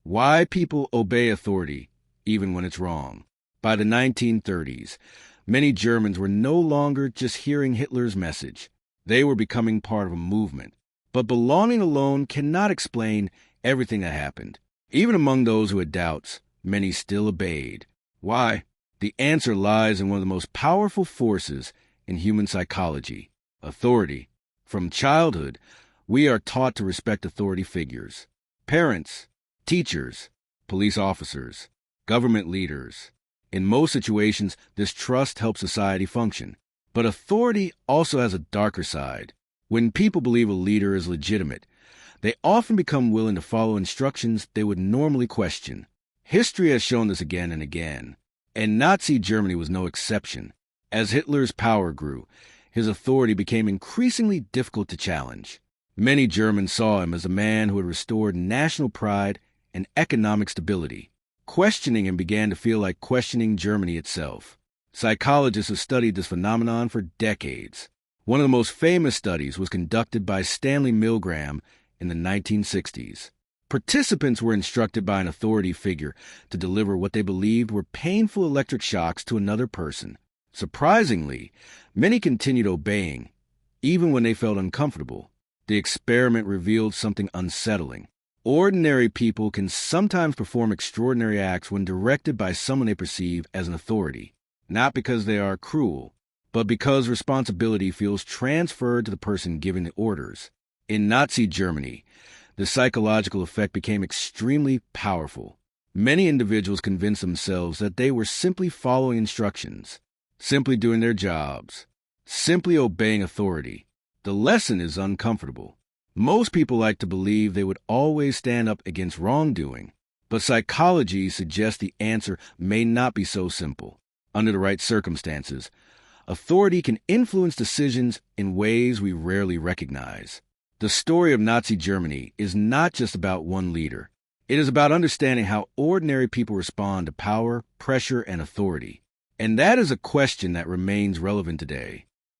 Why people obey authority, even when it's wrong. By the 1930s, many Germans were no longer just hearing Hitler's message. They were becoming part of a movement. But belonging alone cannot explain everything that happened. Even among those who had doubts, many still obeyed. Why? The answer lies in one of the most powerful forces in human psychology: authority. From childhood, we are taught to respect authority figures. Parents, teachers, police officers, government leaders. In most situations, this trust helps society function. But authority also has a darker side. When people believe a leader is legitimate, they often become willing to follow instructions they would normally question. History has shown this again and again, and Nazi Germany was no exception. As Hitler's power grew, his authority became increasingly difficult to challenge. Many Germans saw him as a man who had restored national pride and economic stability. Questioning him began to feel like questioning Germany itself. Psychologists have studied this phenomenon for decades. One of the most famous studies was conducted by Stanley Milgram in the 1960s. Participants were instructed by an authority figure to deliver what they believed were painful electric shocks to another person. Surprisingly, many continued obeying, even when they felt uncomfortable. The experiment revealed something unsettling. Ordinary people can sometimes perform extraordinary acts when directed by someone they perceive as an authority, not because they are cruel, but because responsibility feels transferred to the person giving the orders. In Nazi Germany, the psychological effect became extremely powerful. Many individuals convinced themselves that they were simply following instructions, simply doing their jobs, simply obeying authority. The lesson is uncomfortable. Most people like to believe they would always stand up against wrongdoing, but psychology suggests the answer may not be so simple. Under the right circumstances, authority can influence decisions in ways we rarely recognize. The story of Nazi Germany is not just about one leader. It is about understanding how ordinary people respond to power, pressure, and authority. And that is a question that remains relevant today.